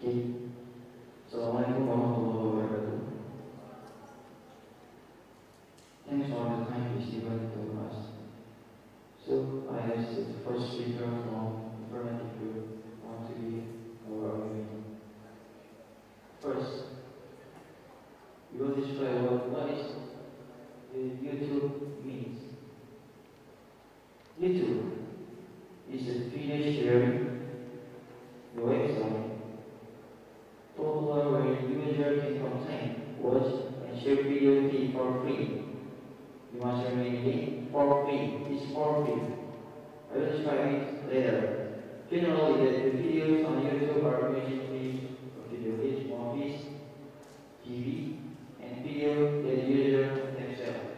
Okay. Assalamualaikum warahmatullahi wabarakatuh. Thanks for the time you given to us. So I ask the first speaker from informative group want to be our argument. First, we will describe what is the YouTube means. YouTube is a video sharing website popular where user can content, watch, and share video feed for free. You must remain again for free. It's for free. I will describe it later. Generally, the videos on YouTube are basically video is movies, TV, and video that user themselves.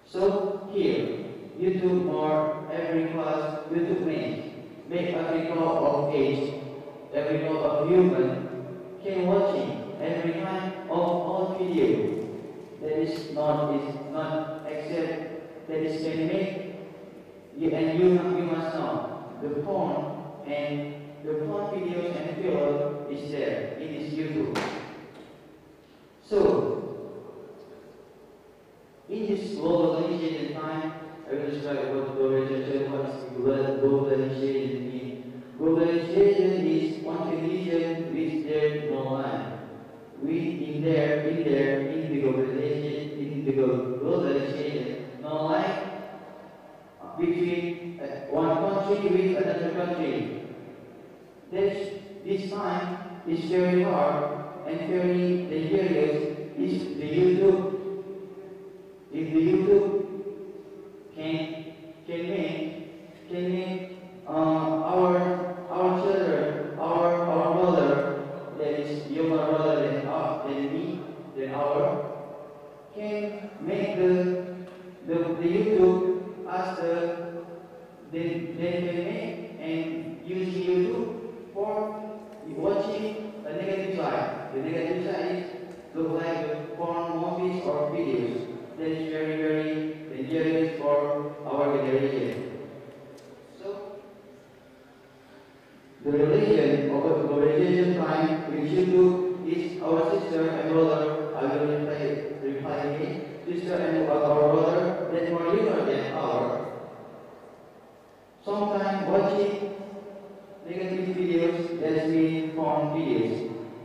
So here, YouTube more every class YouTube make every call of age, every call of human can watching every time of all video. That is not except that is can make you and you must know the phone videos and film is there. It is YouTube. So in this globalization time, I will describe what globalization means. Globalization is one condition which there no line. In the globalization, no line between one country with another country. This time is very hard and very dangerous. Is the YouTube? If the YouTube can make our children, our brother, that is younger brother than me, than our, can make the YouTube as they can make and use YouTube for watching a negative side. The negative side is look like porn movies or videos. That is very, very dangerous for our generation. So, the relation of the globalization time with YouTube is our sister and brother. I will reply again. Sister and our brother that more younger than our. Sometimes watching negative videos that mean porn videos.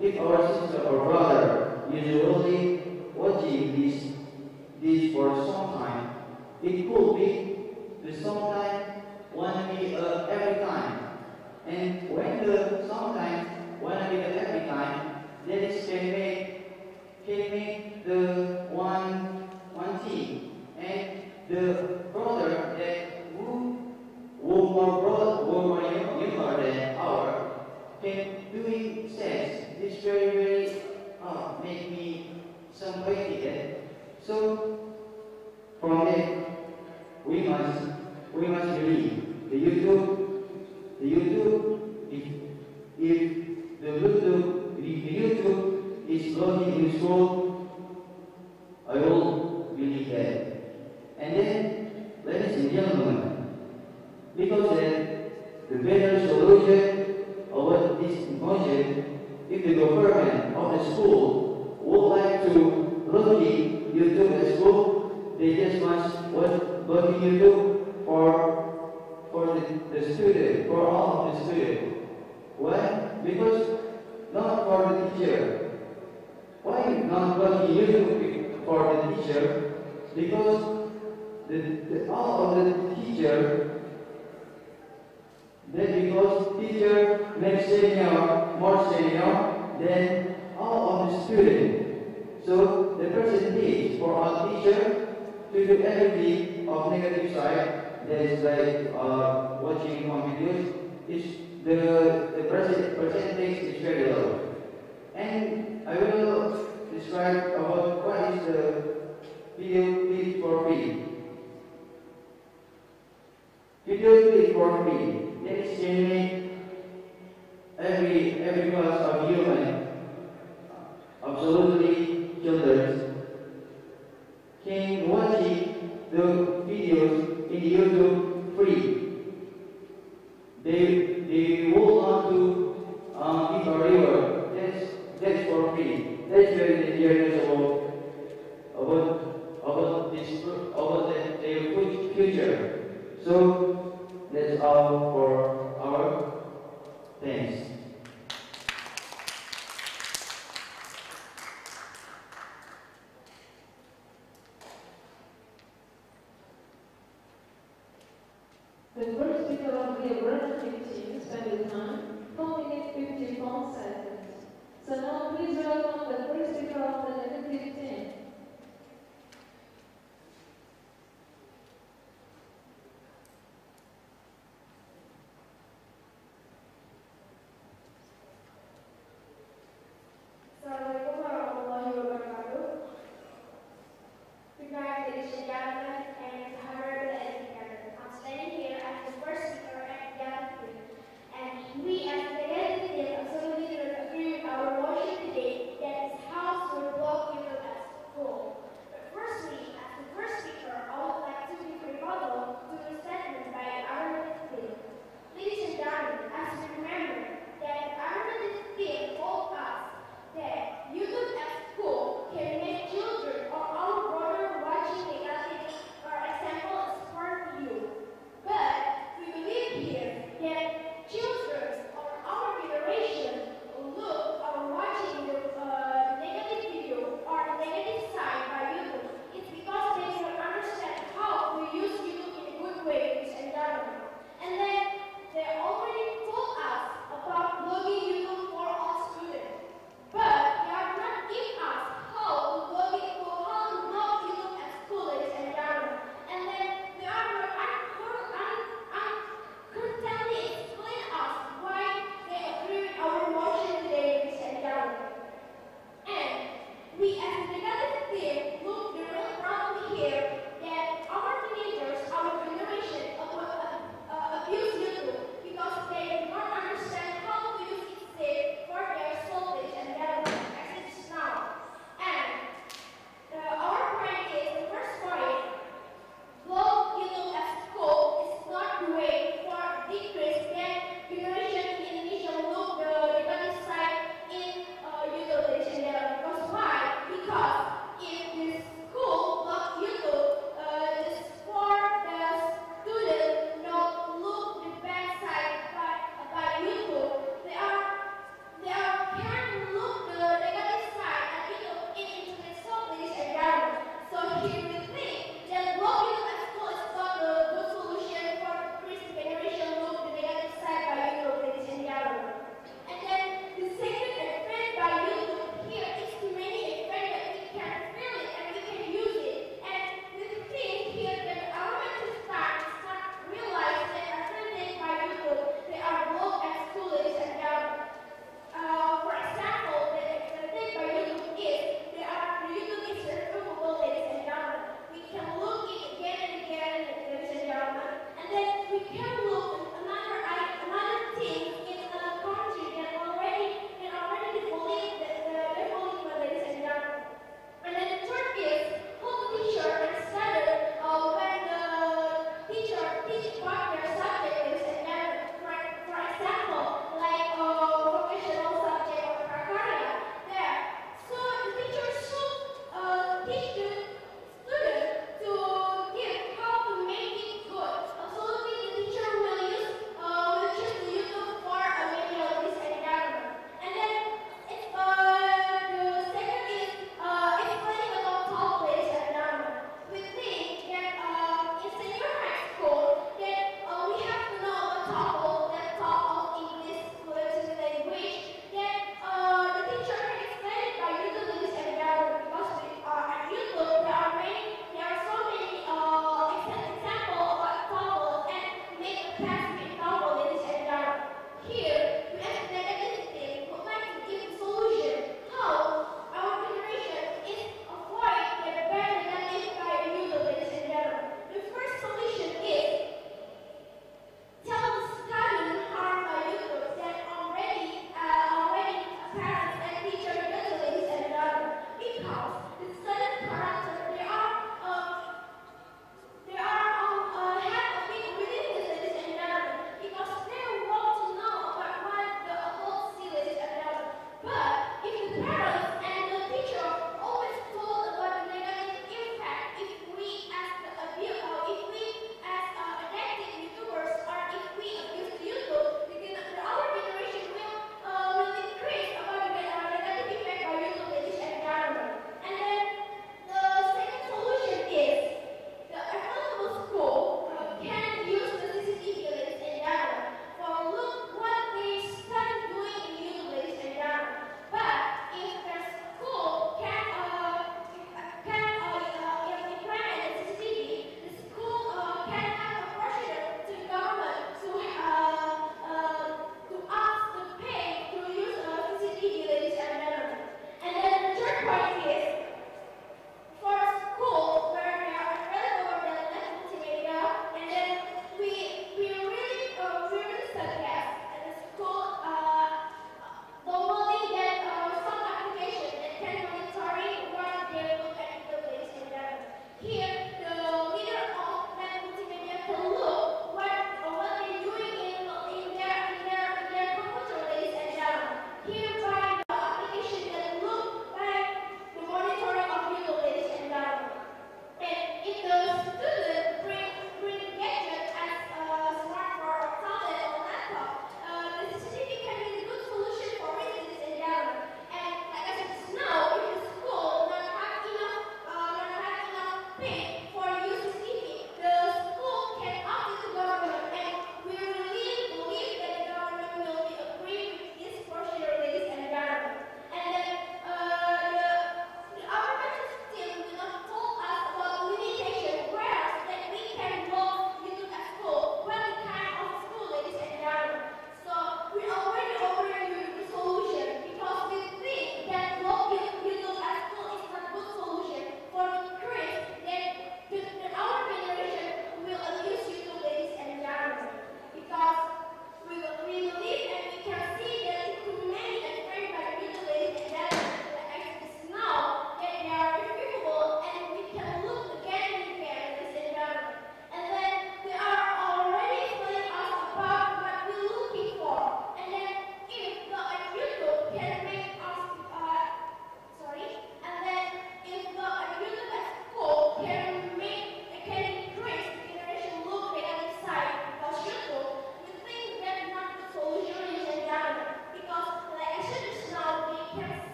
If our sister or brother usually watching this for some time, it could be the sometime wanna be every time. And when the sometime wanna be every time, that is can make the one thing. And the brother that who more younger than our can doing sex. This very make me some way. So from that we must believe the YouTube if the YouTube is loading in school, I will believe that. And then, ladies and gentlemen, because the better solution of this motion, if the government of the school would like to loading YouTube at school, they just must loading YouTube for the student, for all of the students. Why? Because not for the teacher. Why not loading YouTube for the teacher? Because all of the teacher, then because teacher makes more senior than all of the students. So the percentage for our teacher to do everything of negative side, that is like watching one videos, is the percentage is very low. And I will describe about what is the video feed for free. Video feed for free. That is generally every class of human, absolutely children, can watch the videos in YouTube free. They will not to give a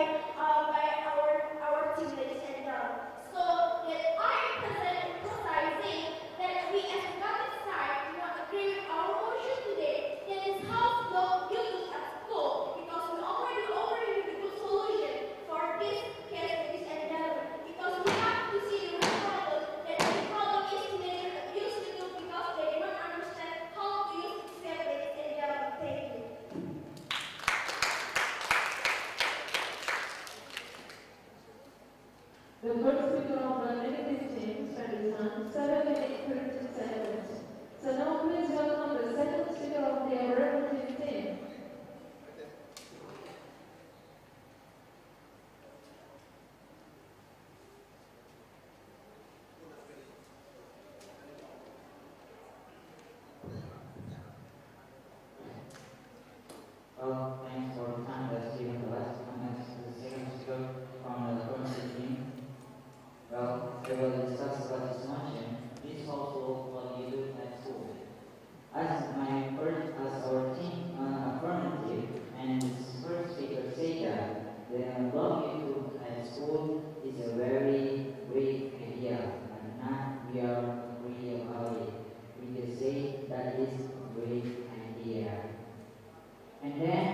by our team, ladies and gentlemen. So that I present emphasizing that we as a Catholic side do not agree with our motion today. That is how block YouTube at school, because we already have a good solution for this case, ladies and gentlemen. Because we have to see the real problem, that the problem is teenagers that use YouTube because they do not understand how to use it itself, ladies and gentlemen. Thank you. The first speaker of the negative team, Spencer, 7 minutes 30 seconds. So now please welcome the second speaker of the affirmative team. Well, thanks for the time that's given to us. Next, the second speaker from the current team. Well, we will discuss about this motion. This household what you do at school. As our team affirmative, and this first speaker say that the blog YouTube at school is a very great idea, and not we are agree about it. We just say that is a great idea. And then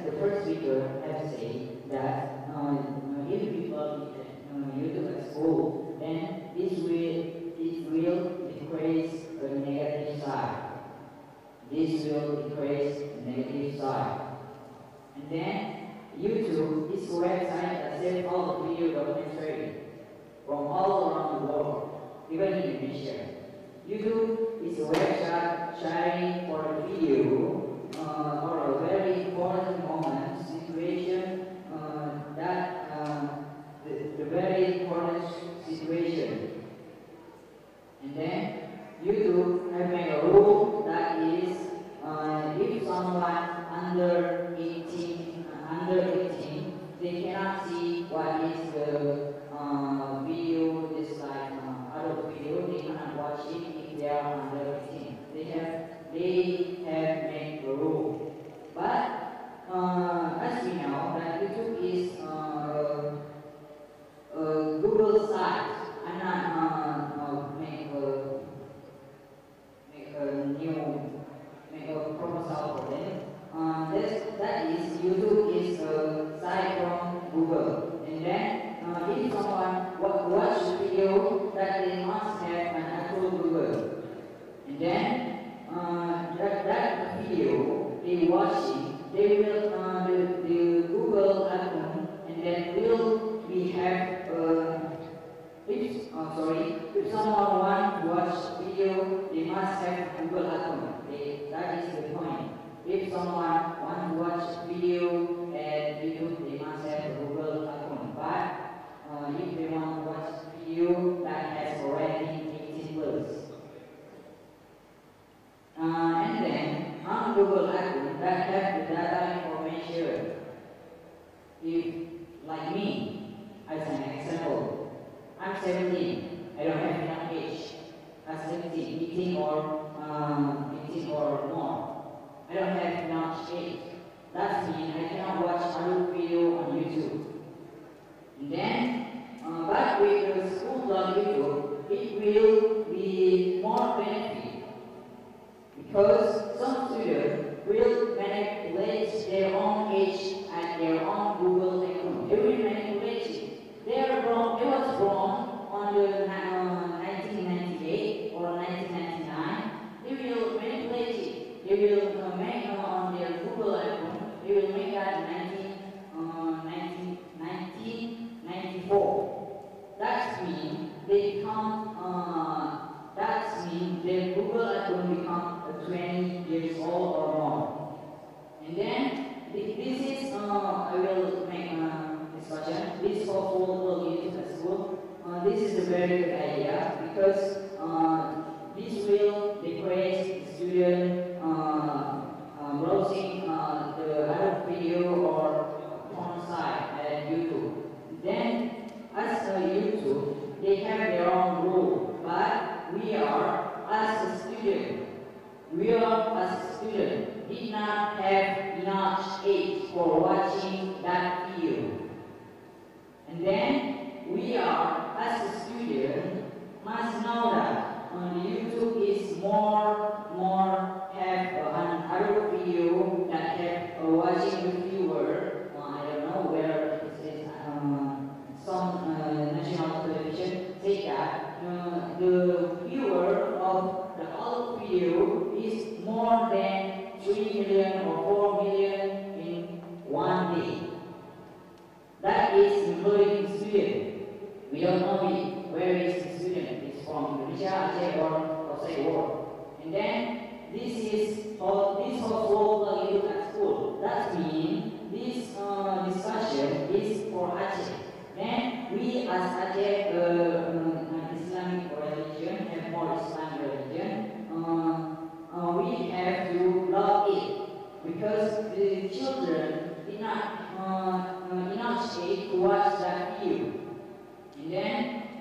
the first speaker has said that if we plug YouTube at school, then it will decrease the negative side. This will decrease the negative side. And then YouTube is a website that sells all the video documentary from all around the world, even in Indonesia. YouTube is a website sharing for the video or a very important moment, situation the very important situation. And then YouTube have made a rule that is if someone under 18, they cannot see what is the video, just like adult video, they cannot watch it if they are under 18. They have made a rule. But as we know that YouTube is Google site. I'm not make a proposal for them. That is YouTube is a site from Google. And then if someone watch the video, that they must have an actual Google. And then that video they watching, they will the Google account, and then will we have if someone want to watch video, they must have Google account. That is the point. If someone want to watch video at YouTube, they must have a Google account. But if they want to watch video that has already 18 plus. And then on Google account that have the data information. If like me, as an example, I'm 17. I don't have enough age. At 17, 18 or more. I don't have enough age. That means I cannot watch adult video on YouTube. And then, but with the school blog YouTube, it will be more benefit because some students will manipulate their own age at their own Google account. They will manipulate it. They was born on the 1998 or 1999. They will manipulate it. They will make on their Google account. They will make that 1994. That means they become. That means their Google account become 20 years old or more. And then this is I will make a discussion. This household will use at school. This is a very good idea because this will decrease the student browsing the adult video or don't know where is the student is from, Indonesia, Aceh, or outside the world. And then this household plug at school. That means this discussion is for Aceh. Then we as Aceh Islamic religion, have more Islamic religion, we have to love it because the children enough age to watch that video. And then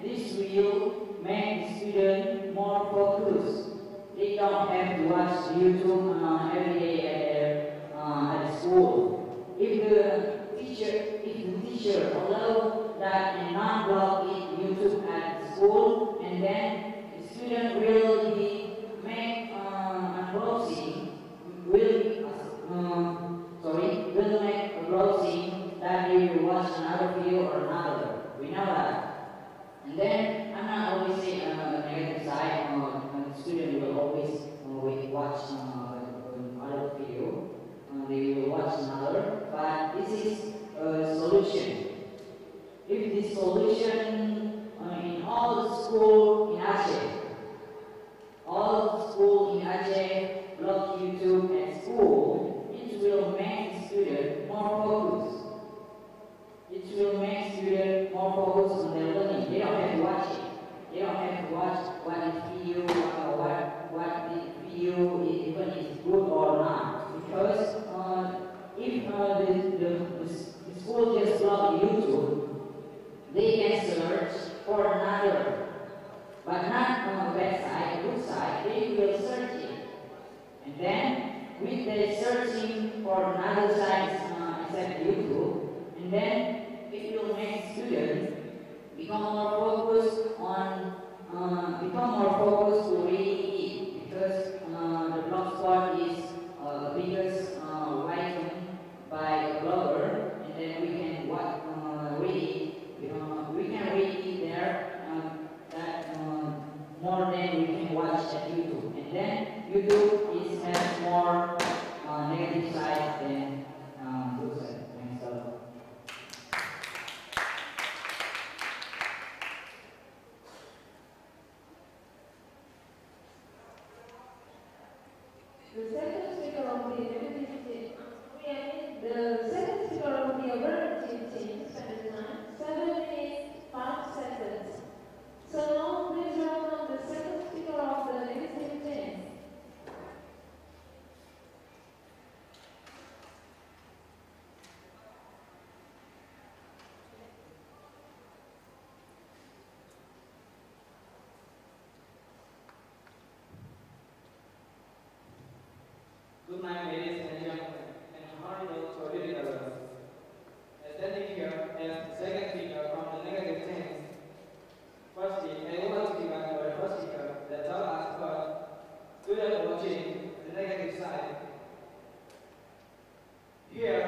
this will make the student more focused. They don't have to watch YouTube every day at school. If the teacher allow that and not block it YouTube at school, and then the student will be make unboxing, will make a browsing that they will watch another video or another. We know that. And then I'm not always saying a negative side. The student will always watch other video. They will watch another. But this is a solution. If this solution in all the school in Aceh, block YouTube at school, it will make students more focused. It will make students more focused on their learning. They don't have to watch it. They don't have to watch what the video even is good or not. Because if the school just block YouTube, they can search for another, but not on the website, good side. They will search it, and then with the searching for another site except YouTube, and then it will make students become more focused to reading it, because the blogspot is biggest written by a blogger, and then we can read it. We can read it there more than we can watch at YouTube, and then YouTube has more negative side than good side. Thanks a lot. The second speaker of the negativity, the second speaker of the affirmative team spent time 7 minutes 5 seconds. So now please welcome the second speaker of the negative team. Good night, ladies and gentlemen, and honorable auditing others. Standing here as the second speaker from the negative teams. Firstly, I would like to give our first speaker that tell us about student watching the negative side. Here,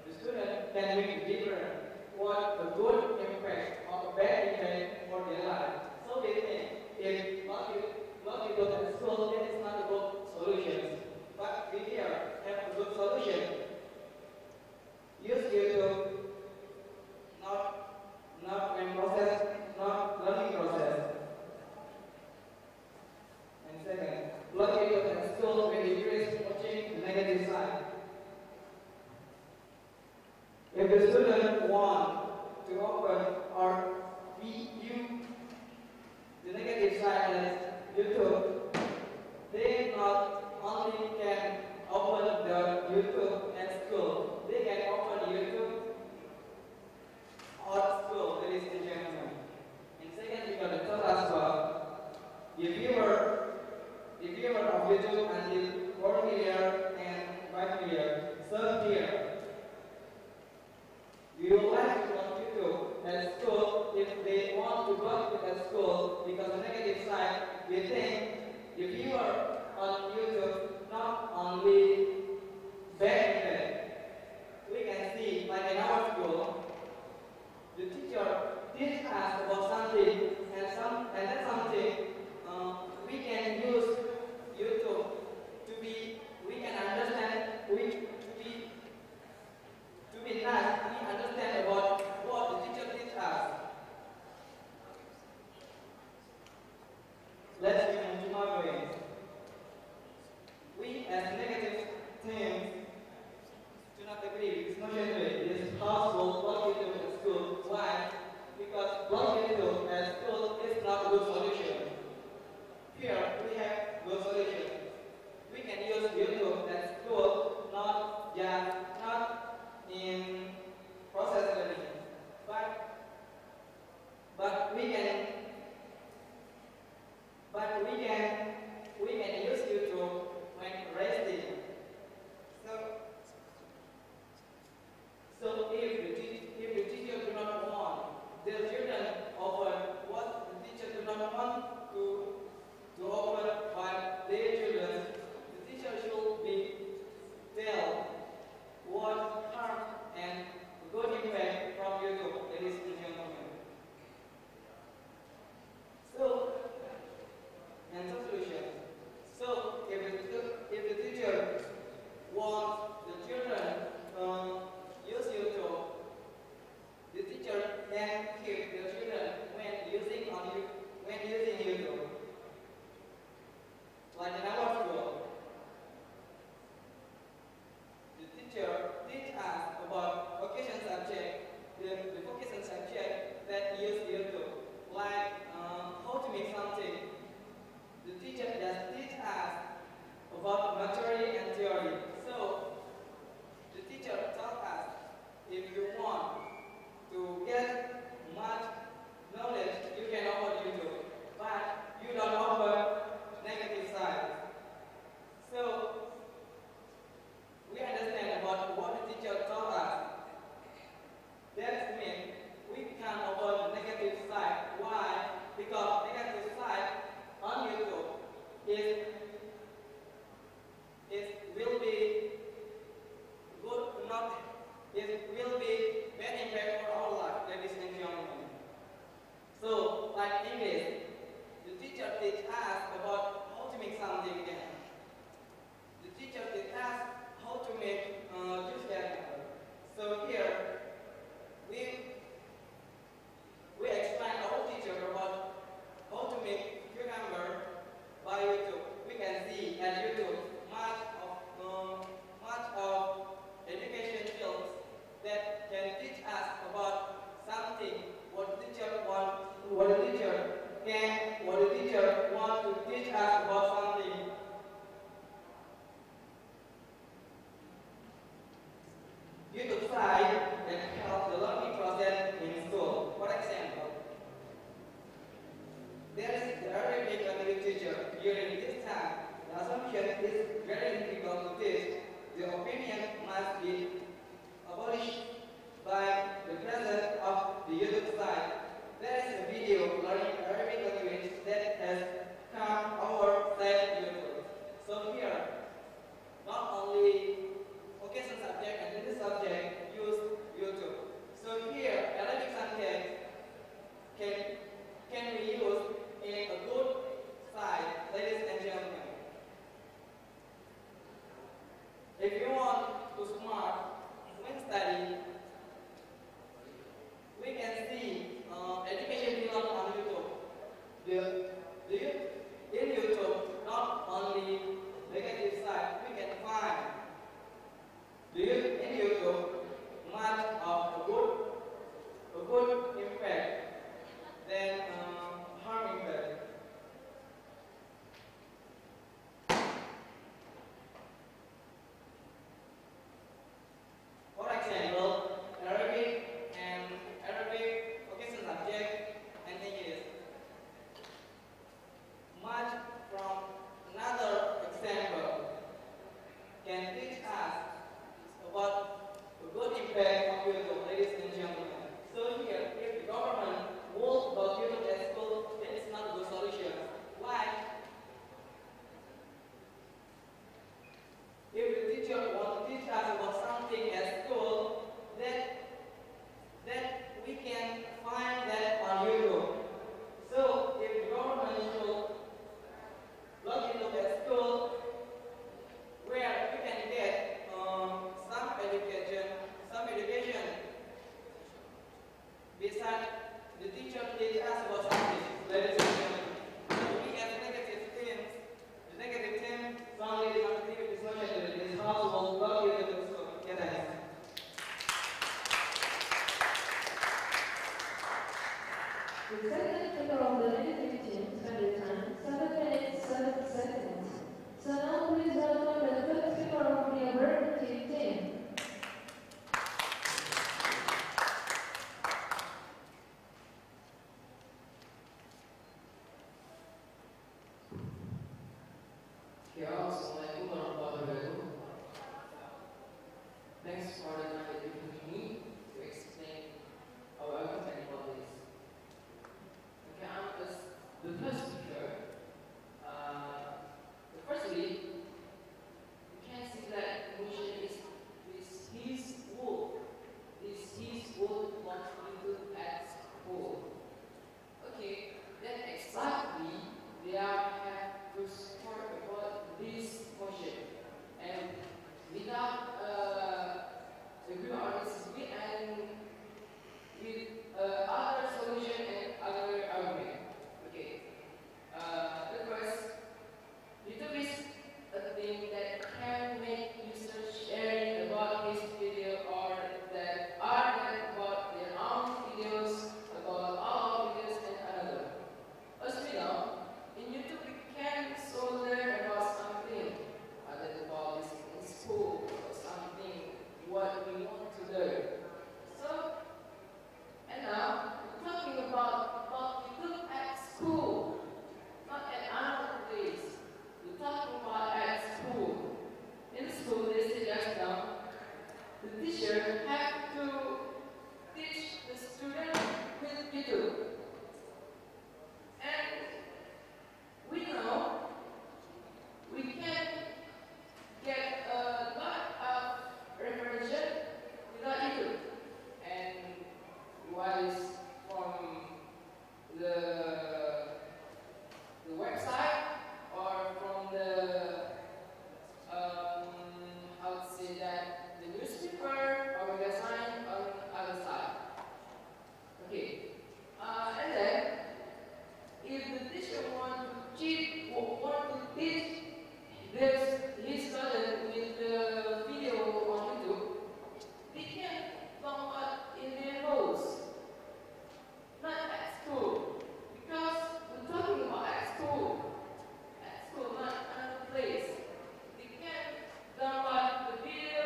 the student can make a difference what a good impact or a bad impact for their life. So they think if not you go to school, then it's not a good solution. But we here have a good solution. Use YouTube, not learning process. And second, block YouTube at school when you increase watching the negative side. If the student want to open or view the negative side as YouTube, they not only can open the YouTube at school, they can open YouTube at school, ladies and gentlemen. And second, we got to tell us about the viewer of YouTube until 4 million and 5 million served here. We would like to want YouTube at school if they want to block it at school, because the negative side, we think the viewer on YouTube not only bad impact. We can see, like in our school, the teacher teach us about something, and that's something we can use YouTube we can understand, to be nice, we understand about about theory and theory. So, the teacher taught us if you want to get much knowledge, you can offer YouTube, but you don't offer negative side. So, we understand about what the teacher taught us. That means we can offer the negative side. Why? Because negative side on YouTube will be good, not it will be bad impact for our life, ladies and gentlemen. So, like English, the teacher teach us about how to make something again. The teacher teach us how to make juice cucumber. So here we explain our teacher about how to make cucumber by YouTube. We can see at YouTube much of education fields that can teach us about something what the teacher want to teach us about something. YouTube side that help the learning process in school. For example, there is the Arabic language teacher. During this time, the assumption is very difficult to teach. The opinion must be abolished by the presence of the YouTube side. There is a video learning Arabic language that has come our side YouTube. So here, not only vocation subject and English subject use YouTube. So here, Arabic subject can be used in a good side, ladies and gentlemen. If you want to smart when study, we can see education film on YouTube. In YouTube, not only negative side, we can find in YouTube much of a good impact than harm impact. For example, Arabic vocation subject and English. Much from another example can teach us about the good impact of YouTube, ladies and gentlemen. So here, if the government rules about YouTube at school, then it's not a good solution. Why? If the teacher wants to teach us about something at school, then we can find that on YouTube. So if the government should log into at school, where we can get some education. Besides, the teacher teach us about something, ladies and gentlemen. We as negative teams, the negative team, strongly disagree with this notion that this house will log you into the school. Get that. The second speaker of the negative team spent time 7 minutes 7 seconds. So now please welcome the third speaker of the affirmative team. Assalamualaikum warahmatullahi wabarakatuh. Thanks for the time that you give me to explain how I understand about this. teacher have to teach the student with YouTube. And we know we can get a lot of information without YouTube. And what is from the website or from the how to say that, the newspaper or magazine on other side. Okay. And then if the teacher want to cheat or want to teach his student with the video on YouTube, they can download in their house, not at school. Because we're talking about at school, not another place. They can download the video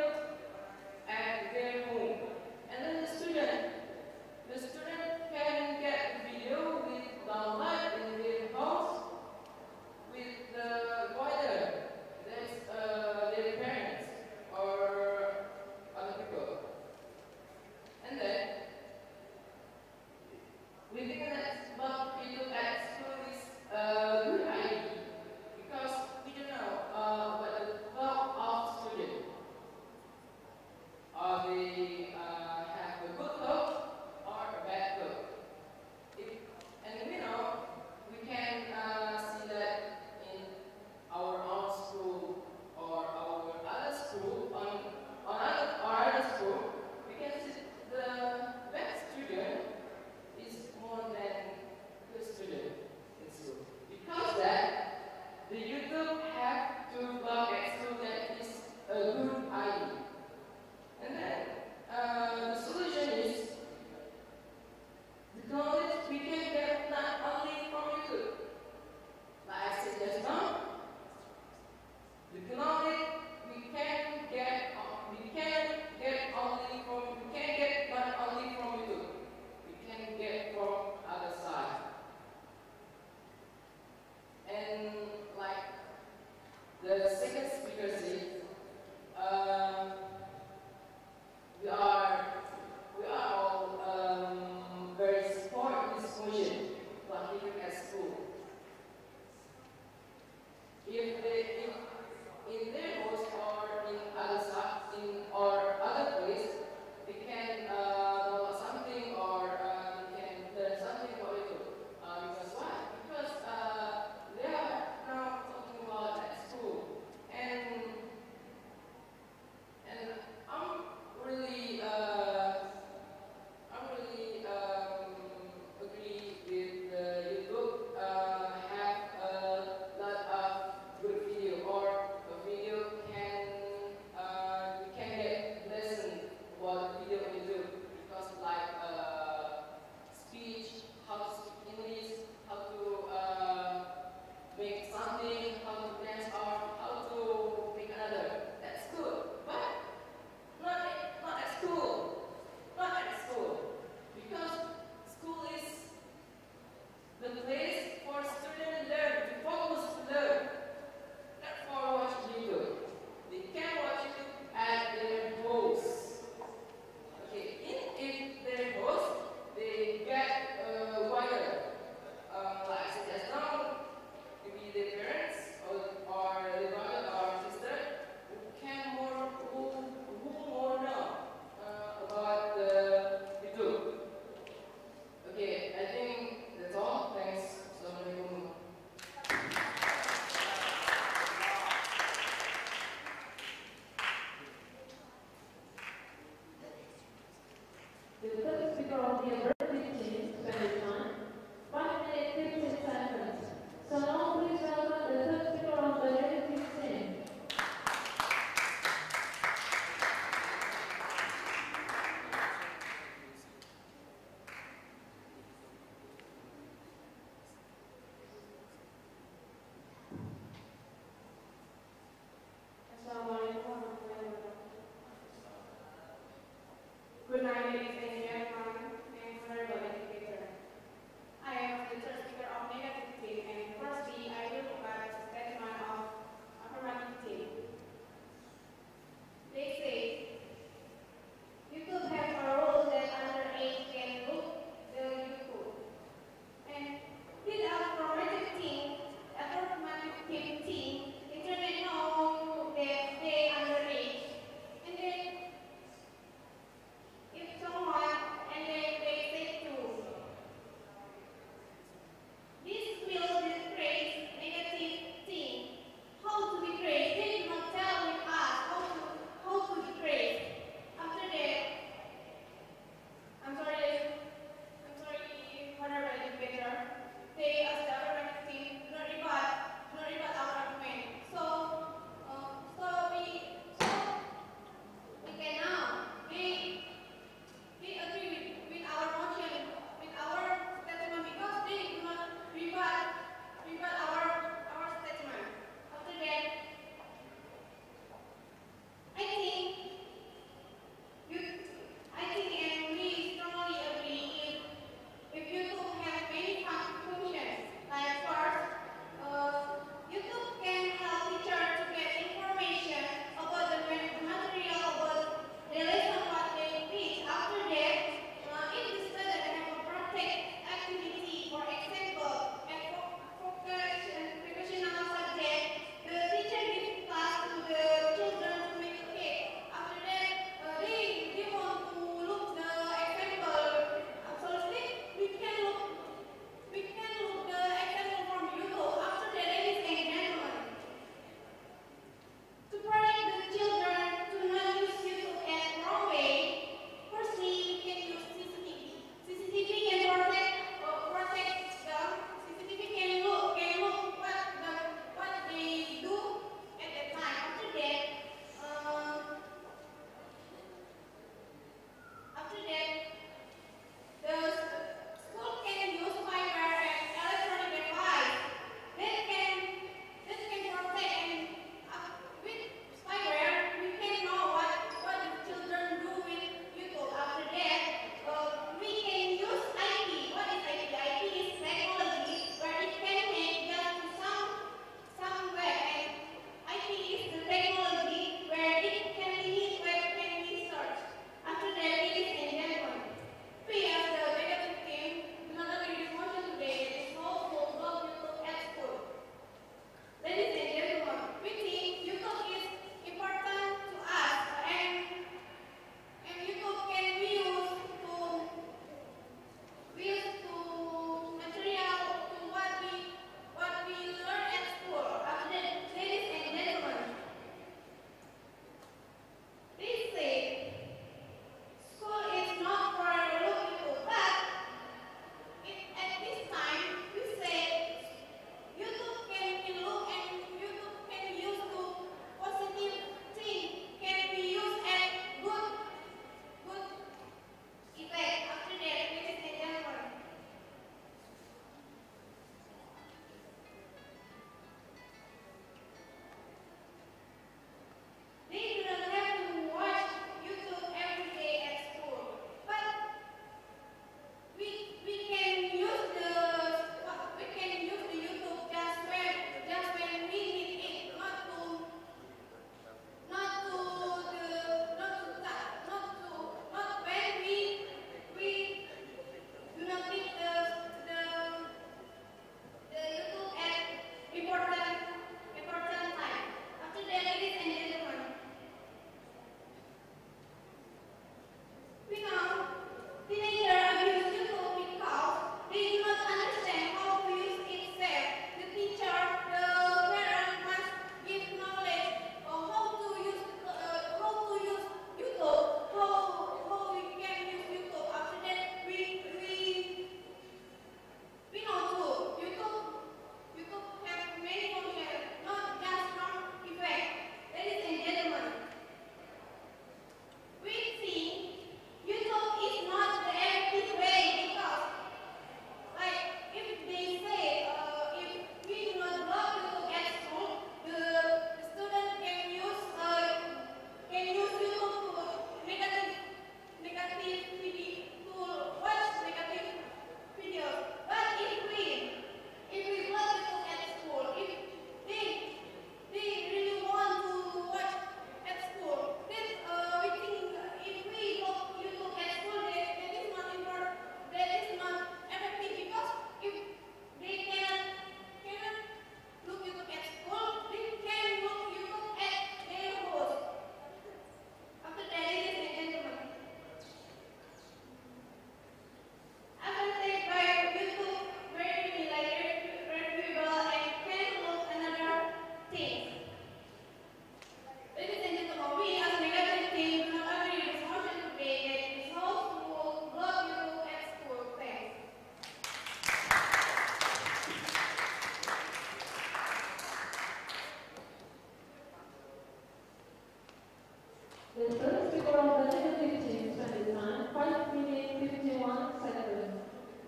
The first speaker of the negative team spent his time 5 minutes 51 seconds.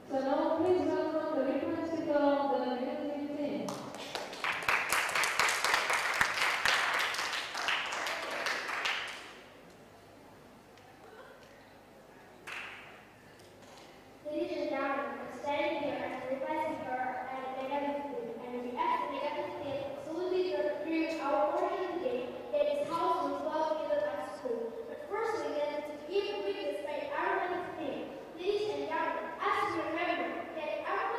So now please welcome the reference speaker of the negative team. Ladies and gentlemen, I'm standing here as the request speaker at the negative team, and we ask the negative team absolutely to agree with our portion today that this house was well given at school. But first, we need to give witness by our negative team. Ladies and gentlemen, as we remember that our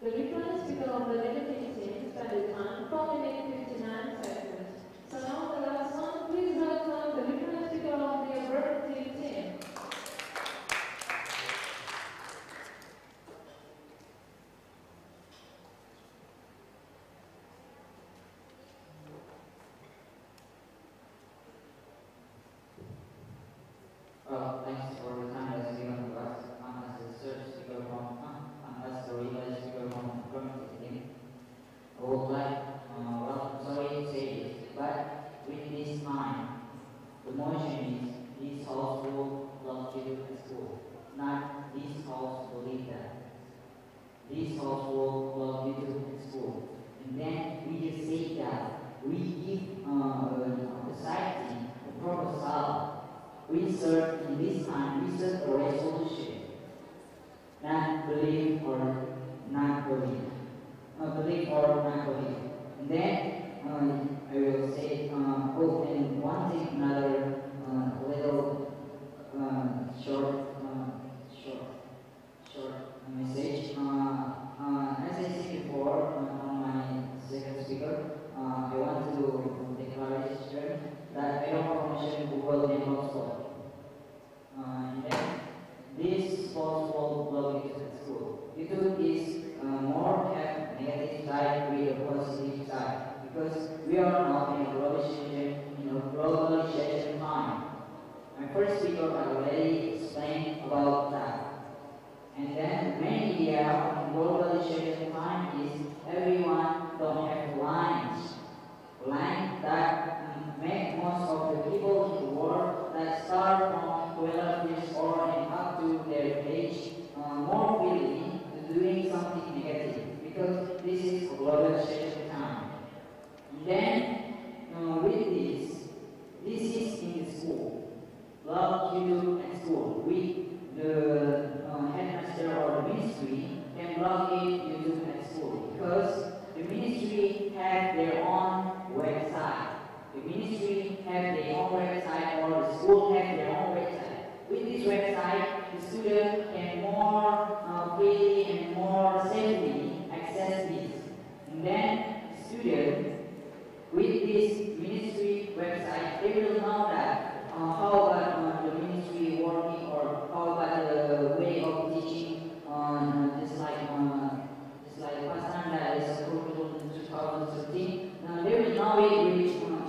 The reference speaker of the negative team spent time 4 minutes 59 seconds. So now the last one, please welcome the reference speaker of the affirmative team. Well, thanks for the time that's given to us. As a search speaker from, as a research speaker from affirmative team. I would like, well, sorry to say this, but with this mind, the motion is this house will love you at school, not this house believe that. This house will love you at school. And then we just say that we give society a proposal. We serve in this time, we serve a resolution. Not believe or not believe. Believe or not believe. And then I will say, oh, and one thing, another little short message. As I said before on my second speaker, I want to declare that I don't promotion Google and Oxford. And then this false wall blog at school. YouTube is more have negative side with a positive side because we are now in a globalization time. My first speaker already explained about that. And then main idea of globalization time is everyone don't have lines that make most of the people in the world that start from 12 years old and up to their age more willing to doing something negative because this is a globalization time. And then with this is in the school. Love YouTube at school. With the headmaster or the ministry can blockade YouTube at school because the ministry have their own website. The ministry have their own website or the school have their own website. With this website, the student can more freely and more safely access this. And then student with this ministry website, they will know that how about the ministry working or how about the way of teaching just like Pasanda is approved in 2013. They will know it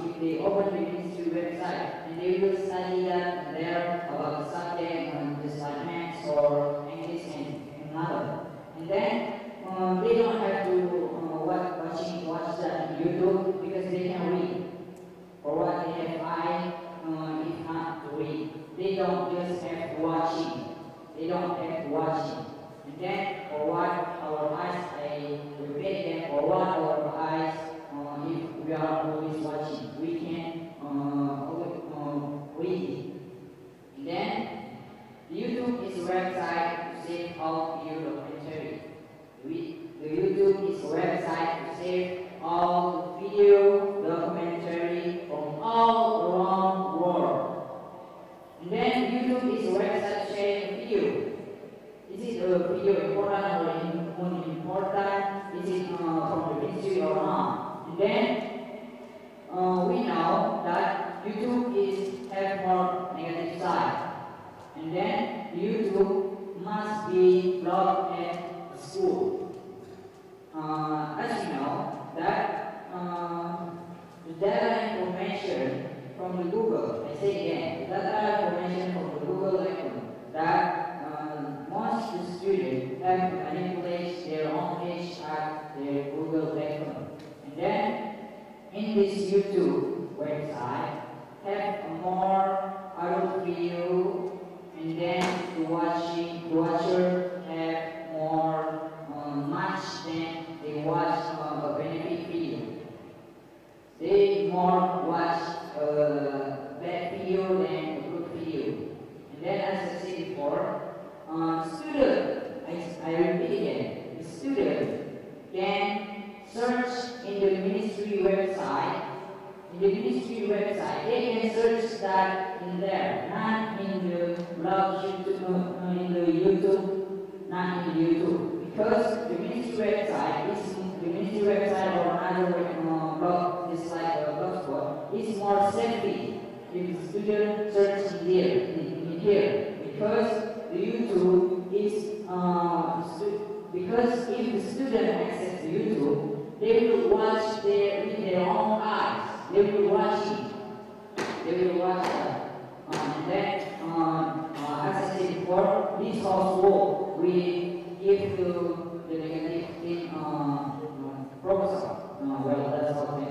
if they open the ministry website and they will study that there about the subject just like maths or English and another. And then they don't have to watch that on YouTube because they can read. For what they have eye, if not to read. They don't just have watching. They don't have watching. And then for what our eyes, I repeat them, for what our eyes, if we are always watching, we can read it. And then the YouTube is a website to save all video documentary. The YouTube is a website to save all video documentary from all around the world. And then YouTube is a website sharing video. Is it a video important or unimportant? Is it from the ministry or not? And then we know that YouTube have more negative side. And then YouTube must be blocked at school. As you know, that the data information from the Google, I say again, the data information from the Google account that most of the students have to manipulate their own page at their Google account. And then in this YouTube website, have a more adult video, and then the watcher have more much than they watch a benefit video. They more watch a bad video than a good video. And then as I said before, student, I repeat again, the student can search in the ministry website. In the ministry website, they can search that in there, not in the blog YouTube, in the YouTube, not in YouTube. Because the ministry website or another blog, just like a blogspot, is more safety if the student search in here, because the YouTube is because if the student access to YouTube, they will watch with their own eyes. They will watch it. They will watch that. And then, as I said before, this household we give to the negative in proposal. Well, that's what